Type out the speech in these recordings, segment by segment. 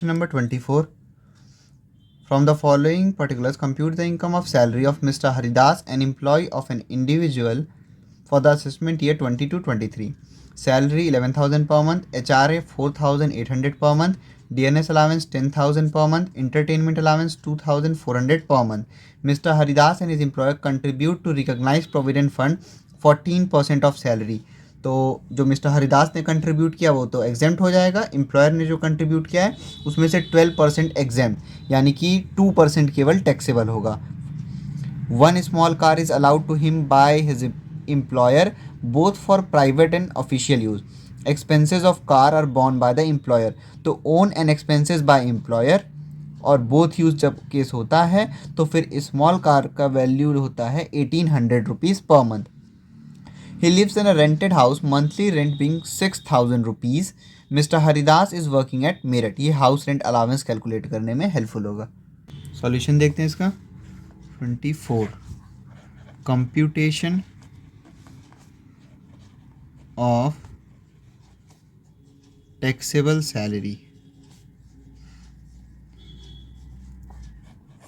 Number 24. From the following particulars, compute the income of salary of Mr. Haridas, an employee of an individual, for the assessment year 22-23. Salary 11,000 per month, HRA 4,800 per month, DNS allowance 10,000 per month, entertainment allowance 2,400 per month. Mr. Haridas and his employer contribute to recognized provident fund 14% of salary. तो जो mister Haridas ने contribute किया वो तो exempt हो जाएगा। Employer ने जो कंट्रीब्यूट किया है उसमें से 12% एग्जेम्प्ट, यानी कि 2% केवल टैक्सेबल होगा। One small car is allowed to him by his employer both for private and official use. Expenses of car are borne by the employer. तो own and expenses by employer और both use जब case होता है तो फिर small car का value होता है 1800 rupees per month. He lives in a rented house, monthly rent being 6,000 rupees. Mr. Haridas is working at Meerut. ये हाउस रेंट अलाउंस कैलकुलेट करने में हेल्पफुल होगा। सॉल्यूशन देखते हैं इसका। 24 computation of taxable salary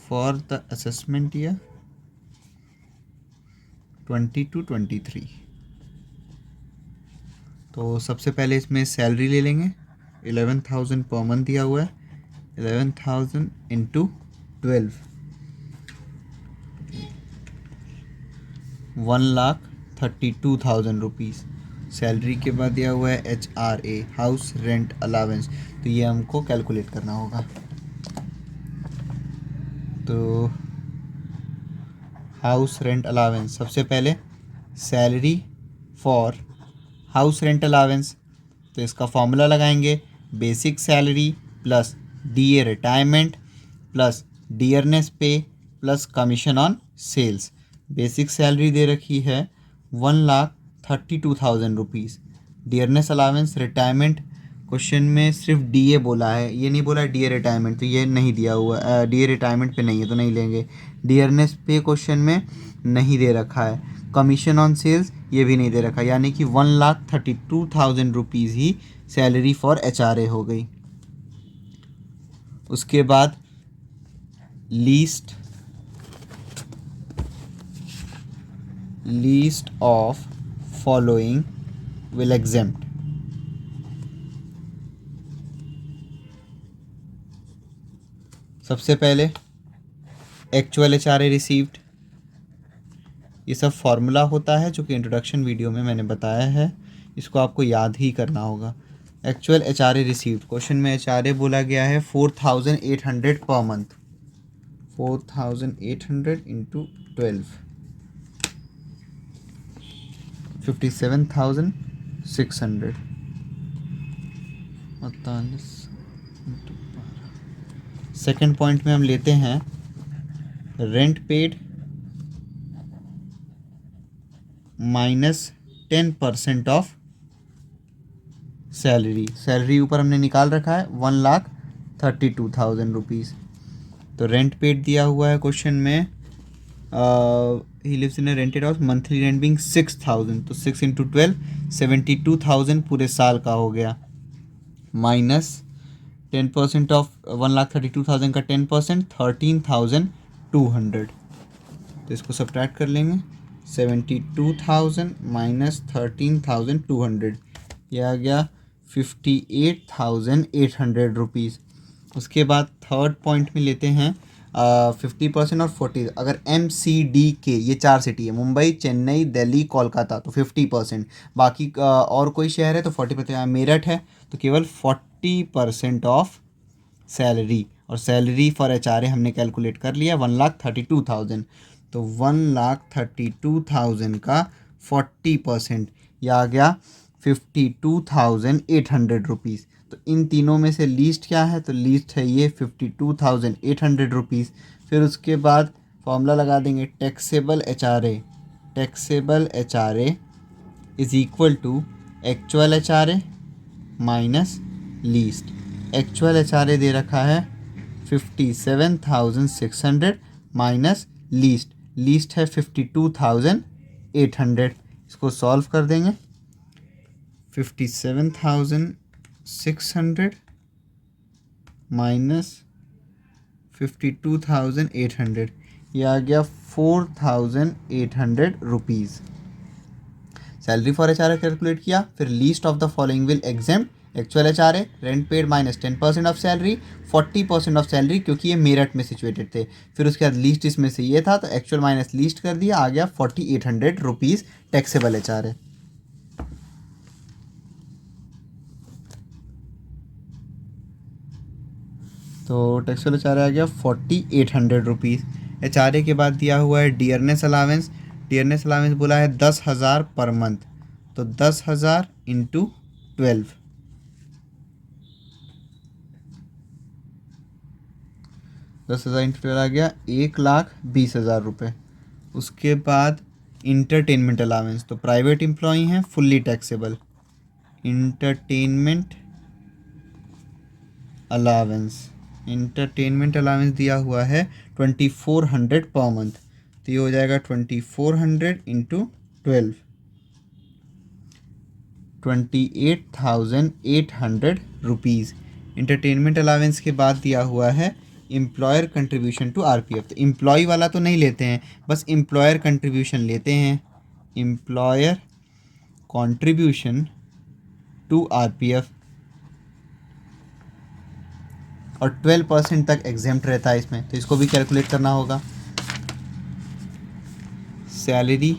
for the assessment year 22-23। तो सबसे पहले इसमें सैलरी ले लेंगे। 11,000 पर मंथ दिया हुआ है। 11,000 इंटू 12, 1,32,000 रुपीज़। सैलरी के बाद दिया हुआ है HRA, हाउस रेंट अलावेंस। तो ये हमको कैलकुलेट करना होगा। तो हाउस रेंट अलावेंस, सबसे पहले salary for house rent allowance, तो इसका फॉर्मूला लगाएंगे। Basic salary plus DA retirement plus dearness pay plus commission on sales. Basic salary दे रखी है 1,32,000 rupees. Dearness allowance retirement question में सिर्फ DA बोला है, ये नहीं बोला DA रिटायरमेंट, तो ये नहीं दिया हुआ। DA रिटायरमेंट पे नहीं है तो नहीं लेंगे। डियरनेस पे क्वेश्चन में नहीं दे रखा है। कमीशन ऑन सेल्स ये भी नहीं दे रखा, यानी कि 1,32,000 rupees he salary for HRA हो गई। उसके बाद least of following will exempt. सबसे पहले एक्चुअल HRA रिसीव्ड, ये सब फार्मूला होता है जो कि इंट्रोडक्शन वीडियो में मैंने बताया है, इसको आपको याद ही करना होगा। एक्चुअल HRA रिसीव्ड, क्वेश्चन में HRA बोला गया है 4,800 per month. 4,800 into 12, 57,600। 48 second point में हम लेते हैं rent paid minus 10% of salary. Salary ऊपर हमने निकाल रखा है 1,32,000 रुपीज़। तो रेंट पेड दिया हुआ है क्वेश्चन में, he lives in a rented house, monthly rent being 6,000, तो 6 इंटू 12 72,000 पूरे साल का हो गया। माइनस 10% ऑफ 1,32,000 का 10% 13,200। तो इसको सब्ट्रैक्ट कर लेंगे। 72,000 माइनस 13,200, यह आ गया 58,800 रुपीज़। उसके बाद थर्ड पॉइंट में लेते हैं 50% और 40। अगर MCD के ये 4 सिटी है, मुंबई, चेन्नई, दिल्ली, कोलकाता, तो 50%। बाकी और कोई शहर है तो 40%। मेरठ है तो केवल 40% ऑफ सैलरी। और सैलरी फॉर HRA हमने कैलकुलेट कर लिया 1,32,000। तो 1,32,000 का 40%, यह आ गया 52,800 रुपीज़। तो इन तीनों में से लीस्ट क्या है, तो लीस्ट है ये 52,800 रुपीज़। फिर उसके बाद फॉर्मूला लगा देंगे taxable HRA। Taxable HRA is equal to actual HRA minus least. Actual HRA दे रखा है 57,600 माइनस लीस्ट। लीस्ट है 52,800। इसको सॉल्व कर देंगे। 57,600 माइनस 52,800, ये आ गया 4,800 rupees. Salary for H R A calculate किया, फिर least of the following will exempt actual H R A, rent paid minus 10% of salary, 40% of salary क्योंकि ये मेरठ में सिचुएटेड थे। फिर उसके बाद लीस्ट इसमें से ये था तो एक्चुअल माइनस लीस्ट कर दिया, आ गया 4,800 rupees taxable H R A. तो टैक्सेबल एच आर ए आ गया 4,800 रुपीज़। एच आर ए के बाद दिया हुआ है डियरनेस अलावेंस। डियरनेस अलावेंस बोला है 10,000 पर मंथ, तो 10,000 इंटू 12, 10,000 इंटू 12 आ गया 1,20,000 रुपये। उसके बाद इंटरटेनमेंट अलावेंस, तो प्राइवेट एम्प्लॉई हैं फुल्ली टैक्सेबल। इंटरटेनमेंट अलावेंस दिया हुआ है 2,400 पर मंथ, तो ये हो जाएगा 2,400 इंटू 12, 28,800 रुपीज़। इंटरटेनमेंट अलावेंस के बाद दिया हुआ है एम्प्लॉयर कंट्रीब्यूशन टू आरपीएफ, तो एम्प्लॉय वाला तो नहीं लेते हैं, बस एम्प्लॉयर कंट्रीब्यूशन लेते हैं। एम्प्लॉयर कंट्रीब्यूशन टू आरपीएफ, और 12% तक एग्जेम्प्ट रहता है इसमें, तो इसको भी कैलकुलेट करना होगा। सैलरी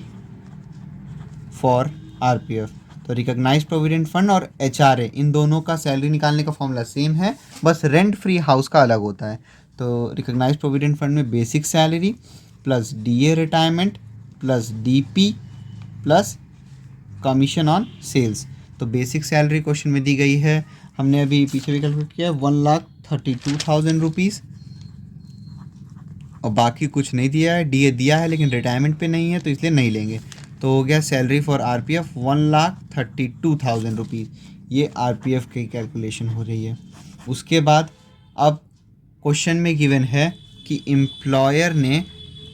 फॉर आरपीएफ, तो रिकॉग्नाइज्ड प्रोविडेंट फंड और एचआरए इन दोनों का सैलरी निकालने का फॉर्मूला सेम है, बस रेंट फ्री हाउस का अलग होता है। तो रिकॉग्नाइज्ड प्रोविडेंट फंड में basic salary plus DA retirement plus DP plus commission on sales. तो बेसिक सैलरी क्वेश्चन में दी गई है, हमने अभी पीछे भी कैलकुलेट किया, 1,32,000 रुपीज़, और बाकी कुछ नहीं दिया है। डीए दिया है लेकिन रिटायरमेंट पे नहीं है तो इसलिए नहीं लेंगे। तो हो गया सैलरी फॉर आरपीएफ 1,32,000 रुपीज़, ये आरपीएफ की कैलकुलेशन हो रही है। उसके बाद अब क्वेश्चन में गिवन है कि एम्प्लॉयर ने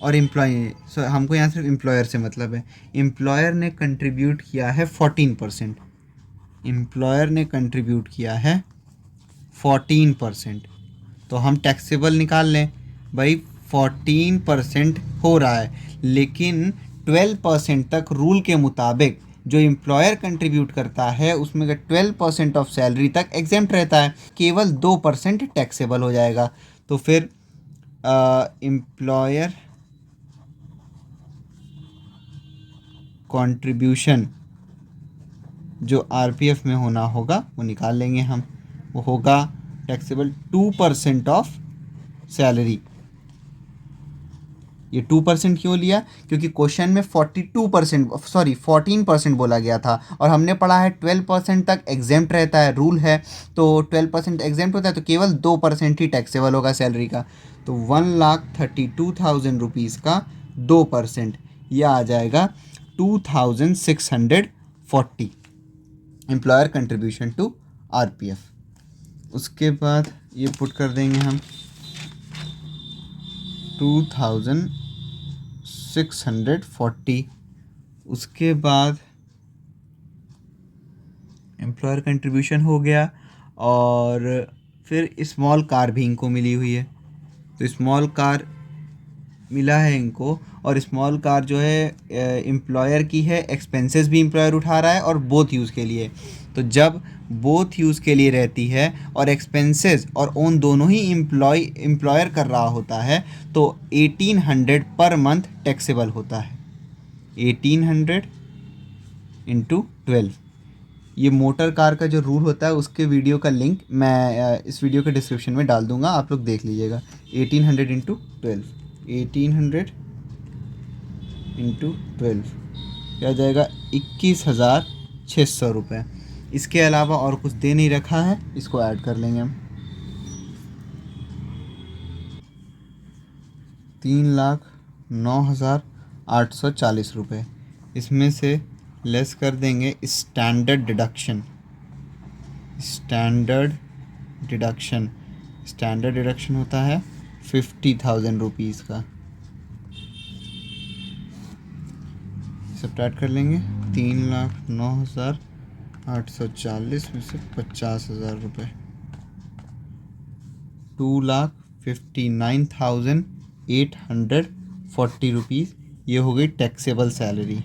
और हमको यहाँ सिर्फ एम्प्लॉयर से मतलब है, एम्प्लॉयर ने कंट्रीब्यूट किया है 14%, एम्प्लॉयर ने कंट्रीब्यूट किया है 14%, तो हम टैक्सेबल निकाल लें भाई। 14% हो रहा है, लेकिन 12% तक रूल के मुताबिक जो एम्प्लॉयर कंट्रीब्यूट करता है उसमें 12% ऑफ सैलरी तक एग्जेम्प्ट रहता है, केवल 2% टैक्सेबल हो जाएगा। तो फिर एम्प्लॉयर कंट्रीब्यूशन जो आरपीएफ में होना होगा वो निकाल लेंगे हम, वो होगा टैक्सेबल 2% ऑफ सैलरी। ये 2% क्यों लिया, क्योंकि क्वेश्चन में 14% बोला गया था और हमने पढ़ा है 12% तक एग्जेम्प्ट रहता है, रूल है। तो 12% एग्जेम्प्ट होता है तो केवल 2% ही टैक्सेबल होगा सैलरी का। तो 1,32,000 रुपीज़ का 2%, यह आ जाएगा 2,640 एम्प्लॉयर कंट्रीब्यूशन टू आरपीएफ। उसके बाद ये पुट कर देंगे हम 2,640। उसके बाद एम्प्लॉयर कंट्रीब्यूशन हो गया, और फिर स्मॉल कार भी इनको मिली हुई है, तो स्मॉल कार मिला है इनको, और स्मॉल कार जो है एम्प्लॉयर की है, एक्सपेंसेस भी एम्प्लॉयर उठा रहा है और बोथ यूज़ के लिए। तो जब बोथ यूज़ के लिए रहती है और एक्सपेंसेस और ओन दोनों ही एम्प्लॉयर कर रहा होता है तो 1,800 पर मंथ टैक्सेबल होता है। 1,800 इंटू 12, ये मोटर कार का जो रूल होता है उसके वीडियो का लिंक मैं इस वीडियो के डिस्क्रिप्शन में डाल दूंगा, आप लोग देख लीजिएगा। 1,800 इंटू 12, 1,800 इंटू 12 क्या जाएगा 21,600 रुपये। इसके अलावा और कुछ दे नहीं रखा है, इसको ऐड कर लेंगे हम। 3,09,840 रुपये, इसमें से लेस कर देंगे स्टैंडर्ड डिडक्शन। स्टैंडर्ड डिडक्शन होता है 50,000 रुपीज़ का, सब्ट्रैक्ट कर लेंगे। 3,09,840 में से 50,000 रुपये, 2,59,840 रुपीज़, ये हो गई टैक्सेबल सैलरी।